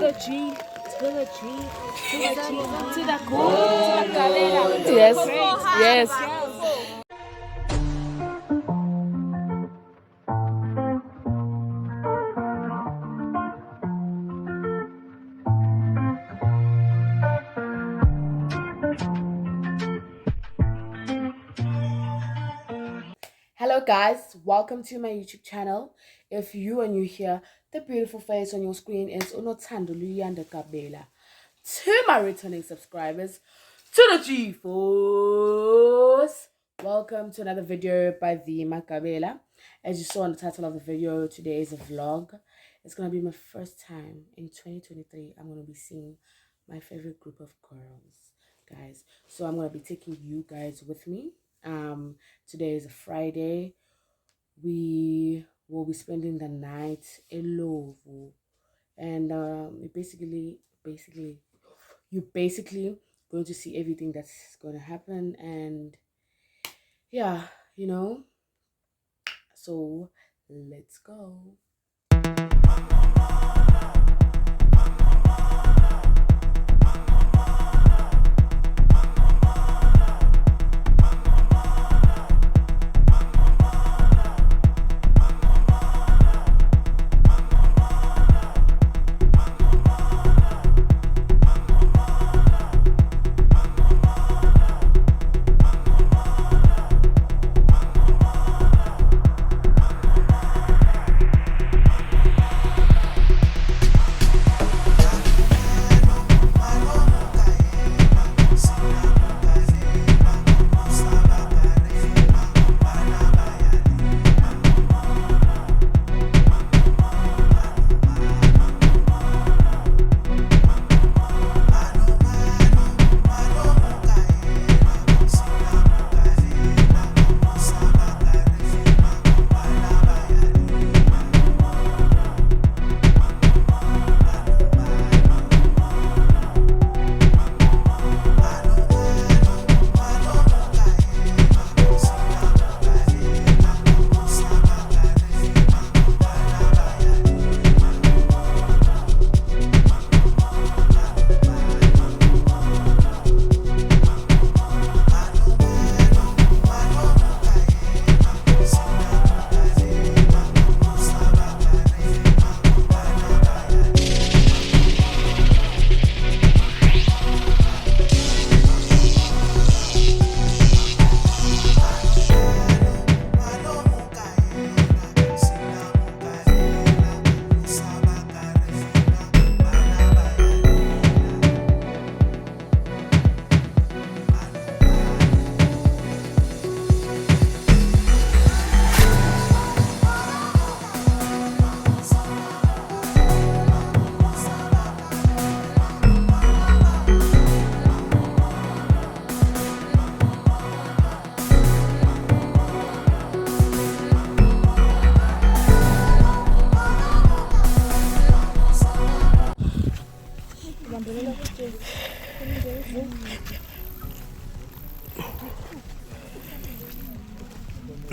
the G, to the G, to the G, to the cool, to the galera. Yes, yes. Hello guys, welcome to my YouTube channel. If you are new here, the beautiful face on your screen is Unothando Luyanda Kabela. To my returning subscribers, to the G-Force, welcome to another video by the Makabela. As you saw in the title of the video, today is a vlog. It's going to be my first time in 2023. I'm going to be seeing my favorite group of girls, guys. So I'm going to be taking you guys with me. Today is a Friday. We will be spending the night in Lovo, and you're basically going to see everything that's going to happen, and yeah, so let's go.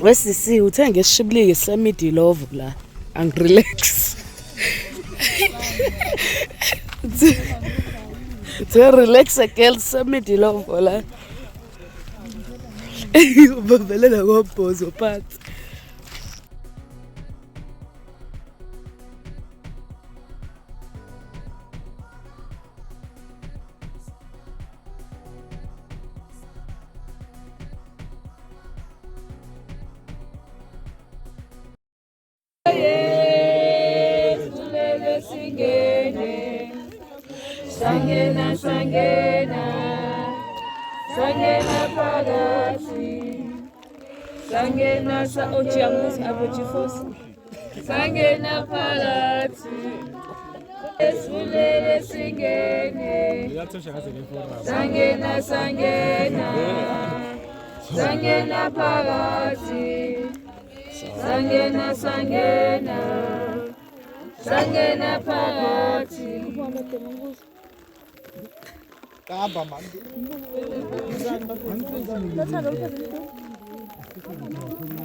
Wesisi uthenge ishibiliki semidi love la angirelax. To relax girl semidi love la. Ubavelela ngobhozo phansi. Sangena, sangena, sangena pagasi, sangena sa ochiamus abochifos, sangena pagasi, esulele singene, sangena, sangena, sangena pagasi, sangena, sangena, sangena pagasi. Kaba mandi.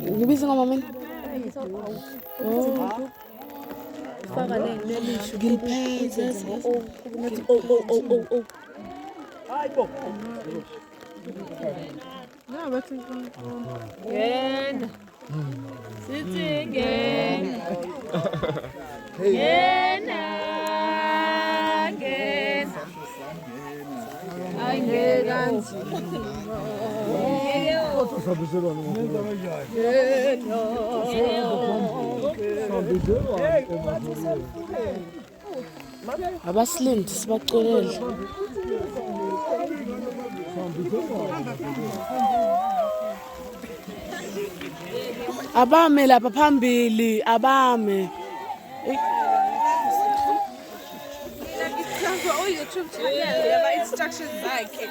Ngibiza ngoma mina. Oh. Abasilindi sibacolele. Abame lapha phambili, abame.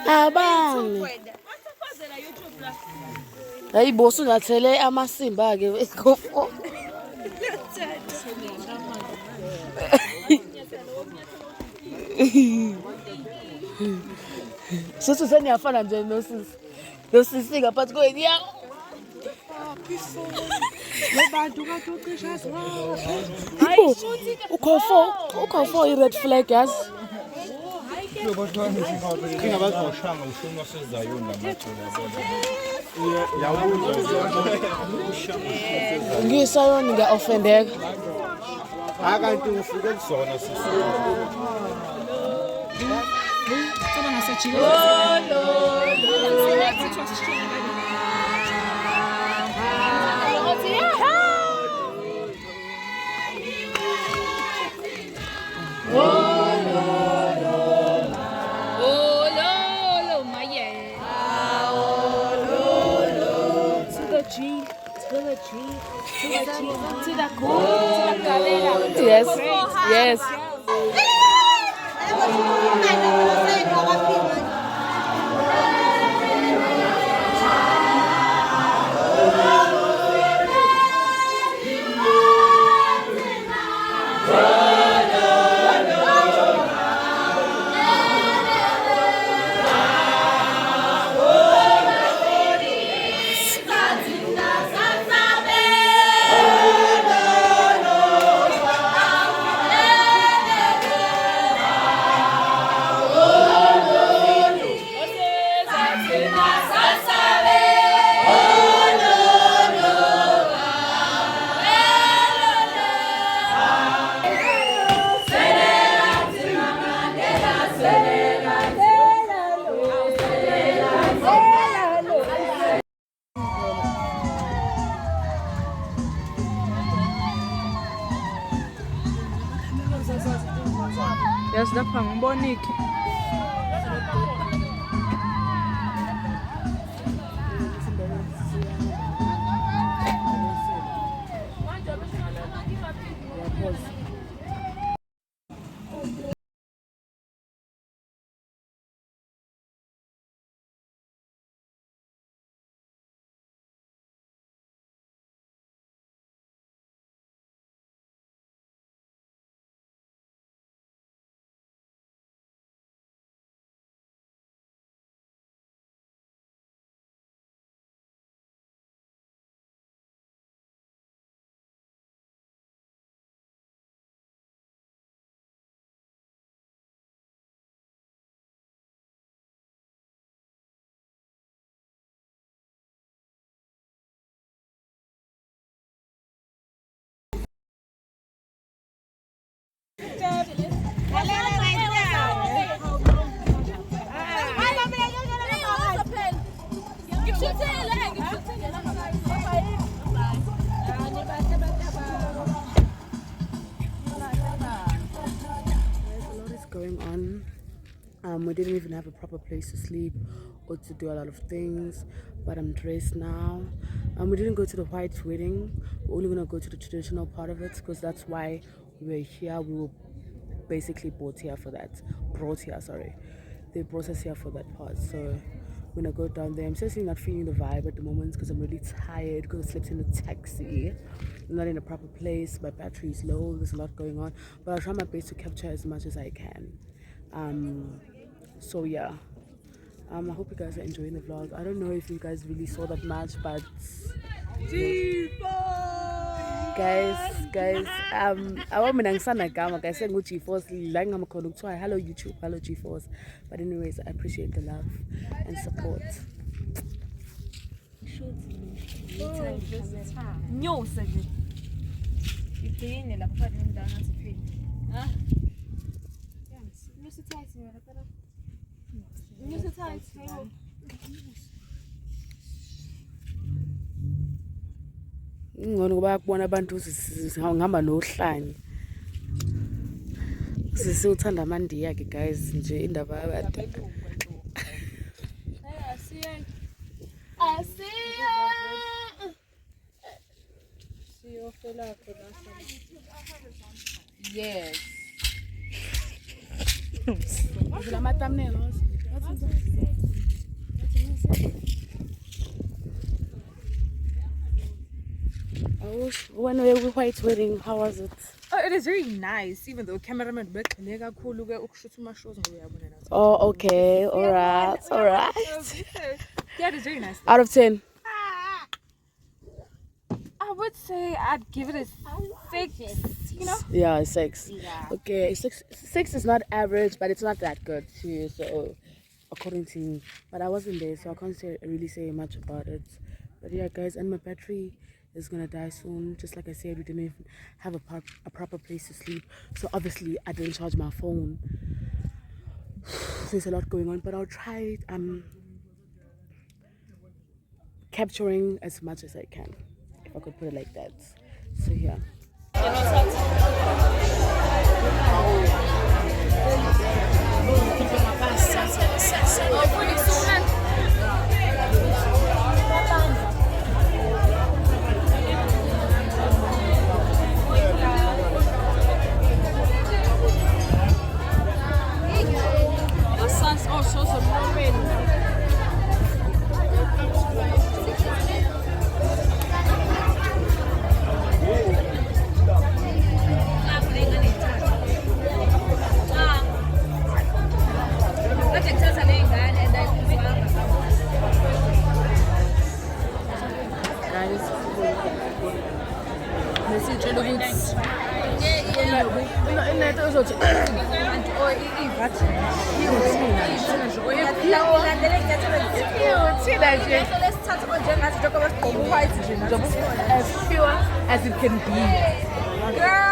Abame. Hayi boss ungathele amasimba ke ekofo. Sisi seniyafana nje nosisi. Nosisi ngaphansi kweni ya. Ukofo i-red flag yazi. Ngisayoni ngiya-offendeka. Akanti ufike kuzona sisi. Yes, yes. Yes, lapha ngibonike. Going on. We didn't even have a proper place to sleep or to do a lot of things, but I'm dressed now. We didn't go to the white wedding. We're only gonna go to the traditional part of it because that's why we were here. We were basically brought here for that. They brought us here for that part. So I'm gonna go down there. I'm seriously not feeling the vibe at the moment because I'm really tired because I slept in the taxi. I'm not in a proper place. My battery is low. There's a lot going on, but I'll try my best to capture as much as I can. So yeah, I hope you guys are enjoying the vlog. I don't know if you guys really saw that much, but guys, awami nangisana gama guys sengu G-Force la ngamakhona ukuthiwa hello YouTube, hello G-Force. But anyways, I appreciate the love and support. Ngcono kuba kubona abantu ngihamba nohlanye. Sisiuthanda amandiya ke guys nje indaba yabantu. Yes. When we were white wedding, how was it? Oh, it is very nice, even though cameraman Oh, okay, alright. Yeah, it is very nice. Out of 10. I would say I'd give it a 6, you know? Yeah, 6. Yeah. Okay, 6 is not average, but it's not that good too. So, according to me, but I wasn't there, so I can't really say much about it. But yeah, guys, and my battery is gonna die soon. Just like I said, we didn't even have a proper place to sleep, so obviously I didn't charge my phone. There's a lot going on, but I'll try capturing as much as I can, if I could put it like that. So yeah. As pure as it can be. Girl!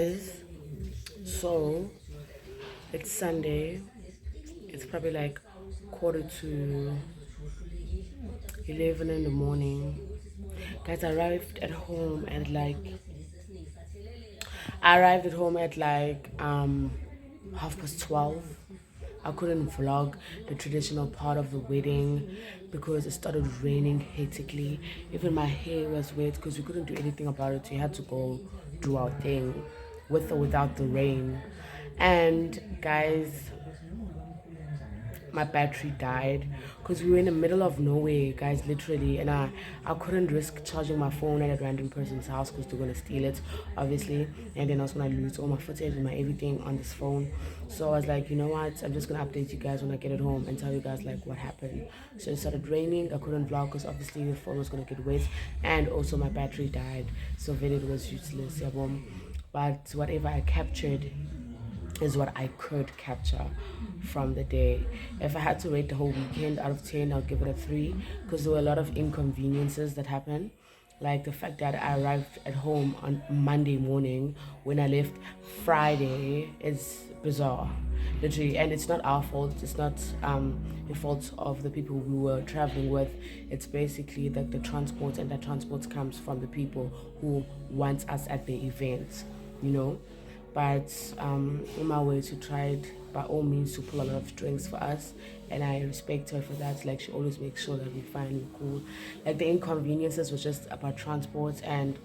guys, so it's Sunday. It's probably like quarter to 11 in the morning. Guys, I arrived at home at like 12:30. I couldn't vlog the traditional part of the wedding because it started raining hectically. Even my hair was wet because we couldn't do anything about it. We had to go do our thing with or without the rain. And guys, my battery died because we were in the middle of nowhere, guys, literally, and I couldn't risk charging my phone at a random person's house because they're gonna steal it, obviously, and then I was gonna lose all my footage and my everything on this phone. So I was like, you know what, I'm just gonna update you guys when I get it home and tell you guys like what happened. So it started raining. I couldn't vlog because obviously the phone was gonna get wet, and also my battery died, so video was useless, yeah, boom. But whatever I captured is what I could capture from the day. If I had to rate the whole weekend out of 10, I'll give it a 3 because there were a lot of inconveniences that happened. Like the fact that I arrived at home on Monday morning when I left Friday is bizarre, literally. And it's not our fault. It's not the fault of the people we were traveling with. It's basically that the transport, and that transport comes from the people who want us at the event, you know. But in my way, she tried by all means to pull a lot of strings for us, and I respect her for that. Like, she always makes sure that we're fine, we're cool. Like, the inconveniences was just about transport and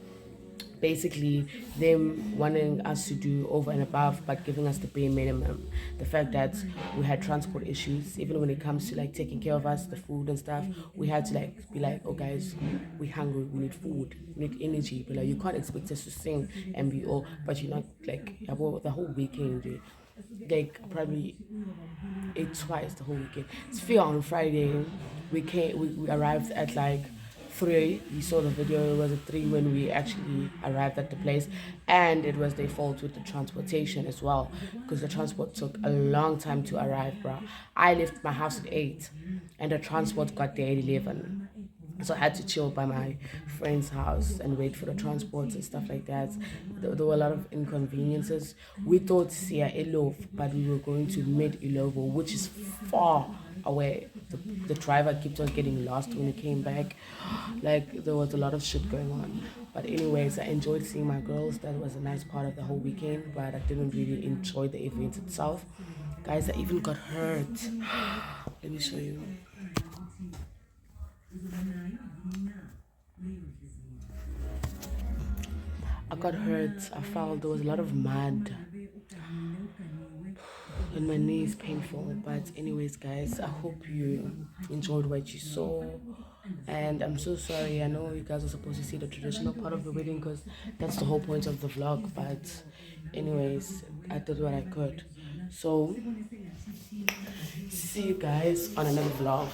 basically them wanting us to do over and above but giving us the bare minimum. The fact that we had transport issues, even when it comes to like taking care of us, the food and stuff, we had to like be like, oh guys, we hungry, we need food, we need energy. But like, you can't expect us to sing and be all, but you're not like, the whole weekend, like probably ate twice the whole weekend. It's fair. On Friday we arrived at like 3. You saw the video. It was at 3 when we actually arrived at the place, and it was their fault with the transportation as well because the transport took a long time to arrive, bro. I left my house at 8 and the transport got there at 11, so I had to chill by my friend's house and wait for the transports and stuff like that. There were a lot of inconveniences. We thought Sia Ilov, but we were going to Mid Ilovo, which is far away. The driver kept on getting lost when we came back. Like, there was a lot of shit going on. But anyways, I enjoyed seeing my girls. That was a nice part of the whole weekend, but I didn't really enjoy the event itself. Guys, I even got hurt. Let me show you. I got hurt. I fell. There was a lot of mud, and my knee is painful. But anyways, guys, I hope you enjoyed what you saw. And I'm so sorry. I know you guys are supposed to see the traditional part of the wedding because that's the whole point of the vlog. But anyways, I did what I could. So see you guys on another vlog.